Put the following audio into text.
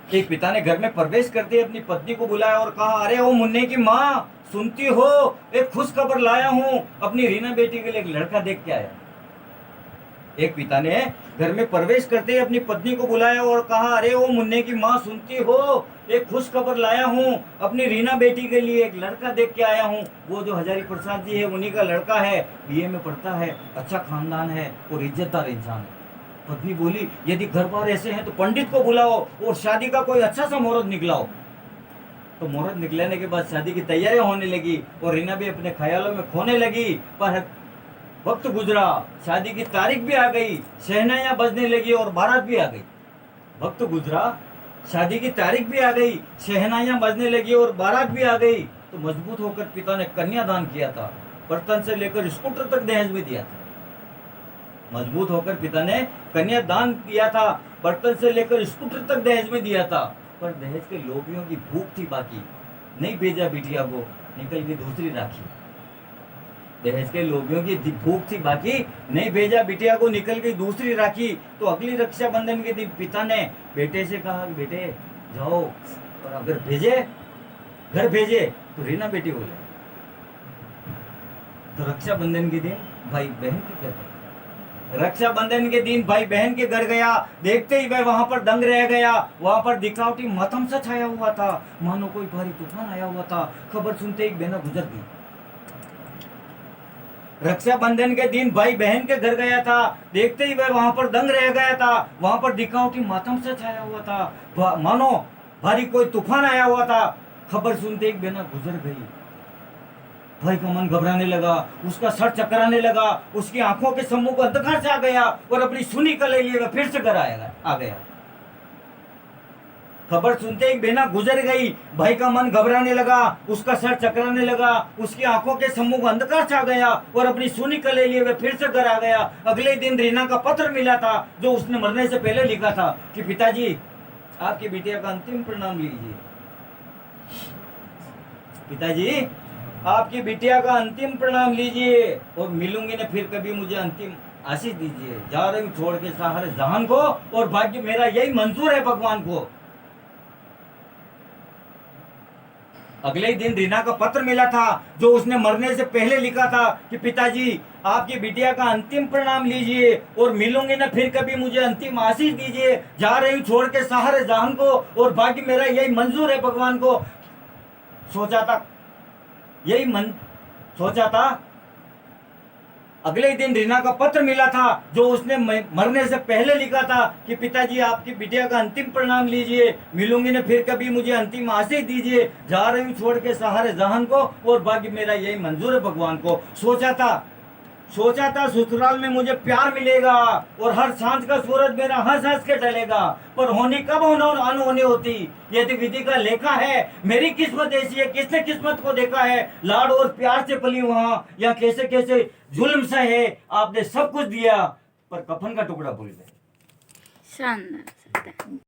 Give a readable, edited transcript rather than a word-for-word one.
एक पिता ने घर में प्रवेश करते ही अपनी पत्नी को बुलाया और कहा, अरे ओ मुन्ने की माँ, सुनती हो, एक खुश खबर लाया हूँ, अपनी रीना बेटी के लिए एक लड़का देख के आया। एक पिता ने घर में प्रवेश करते ही अपनी पत्नी को बुलाया और कहा, अरे ओ मुन्ने की माँ, सुनती हो, एक खुश खबर लाया हूँ, अपनी रीना बेटी के लिए एक लड़का देख के आया हूँ। वो जो हजारी प्रसाद जी है, उन्हीं का लड़का है, बीए में पढ़ता है, अच्छा खानदान है और इज्जतदार इंसान है। पत्नी बोली, यदि घर बार ऐसे हैं तो पंडित को बुलाओ और शादी का कोई अच्छा सा मुहूर्त निकलाओ। तो मुहूर्त निकलने के बाद शादी की तैयारियां होने लगी और रीना भी अपने ख्यालों में खोने लगी। पर वक्त गुजरा, शादी की तारीख भी आ गई, शहनाइयां बजने लगी और बारात भी आ गई। वक्त गुजरा, शादी की तारीख भी आ गई, शहनाइयां बजने लगी और बारात भी आ गई। तो मजबूत होकर पिता ने कन्यादान किया था, बर्तन से लेकर स्कूटर तक दहेज में दिया था। मजबूत होकर पिता ने कन्यादान किया था, बर्तन से लेकर स्कूटर तक दहेज में दिया था। पर दहेज के लोभियों की भूख थी बाकी, नहीं भेजा बिटिया को, निकल गई दूसरी राखी। दहेज के लोभियों की भूख थी बाकी, नहीं भेजा बिटिया को, निकल गई दूसरी राखी। तो अगली रक्षाबंधन के दिन पिता ने बेटे से कहा, बेटे जाओ, और अगर घर भेजे तो रीना बेटी बोले। तो रक्षाबंधन के दिन भाई बहन के घर गया। रक्षाबंधन के दिन भाई बहन के घर गया, देखते ही वह वहां पर दंग रह गया। वहां पर दिखावटी मौसम सा छाया हुआ था, मानो कोई भारी तूफान आया हुआ था। खबर सुनते ही बहना गुजर गई। रक्षाबंधन के दिन भाई बहन के घर गया था, देखते ही वह वहां पर दंग रह गया था। वहां पर दिखावटी मातम से छाया हुआ था, मानो भारी कोई तूफान आया हुआ था। खबर सुनते ही बहना गुजर गई। भाई का मन घबराने लगा, उसका सर चकराने लगा, उसकी आंखों के सम्मुख अंधकार से आ गया और अपनी सुनी का ले लिए फिर से घर आ गया। खबर सुनते ही बेना गुजर गई। भाई का मन घबराने लगा, उसका सर चकराने लगा, उसकी आंखों के सम्मुख अंधकार छा गया और अपनी सुनी का ले लिए फिर से घर आ गया। अगले दिन रीना का पत्र मिला था, जो उसने मरने से पहले लिखा था कि पिताजी, आपकी बिटिया का अंतिम प्रणाम लीजिए। पिताजी, आपकी बिटिया का अंतिम प्रणाम लीजिए और मिलूंगी न फिर कभी, मुझे अंतिम आशीष दीजिए। जा रही हूँ छोड़ के सारे जहान को और भाग्य मेरा यही मंजूर है भगवान को। अगले दिन रीना का पत्र मिला था, जो उसने मरने से पहले लिखा था कि पिताजी, आपकी बिटिया का अंतिम प्रणाम लीजिए और मिलूंगी न फिर कभी, मुझे अंतिम आशीष दीजिए। जा रही हूँ छोड़ के सारे जहान को और भाग्य मेरा यही मंजूर है भगवान को। सोचा था अगले दिन रीना का पत्र मिला था, जो उसने मरने से पहले लिखा था कि पिताजी, आपकी बिटिया का अंतिम प्रणाम लीजिए, मिलूंगी न फिर कभी, मुझे अंतिम आशीष दीजिए। जा रही हूँ छोड़ के सारे जहान को और भाग्य मेरा यही मंजूर है भगवान को। सोचा था ससुराल में मुझे प्यार मिलेगा और हर सांझ का सूरज मेरा हंस हंस के ढलेगा। पर होनी कब अनहोनी होती, यदि विधि का लेखा है। मेरी किस्मत ऐसी है, किसने किस्मत को देखा है। लाड और प्यार से पली वहां, या कैसे कैसे जुल्म सा है। आपने सब कुछ दिया पर कफन का टुकड़ा भूल गए। शानदार।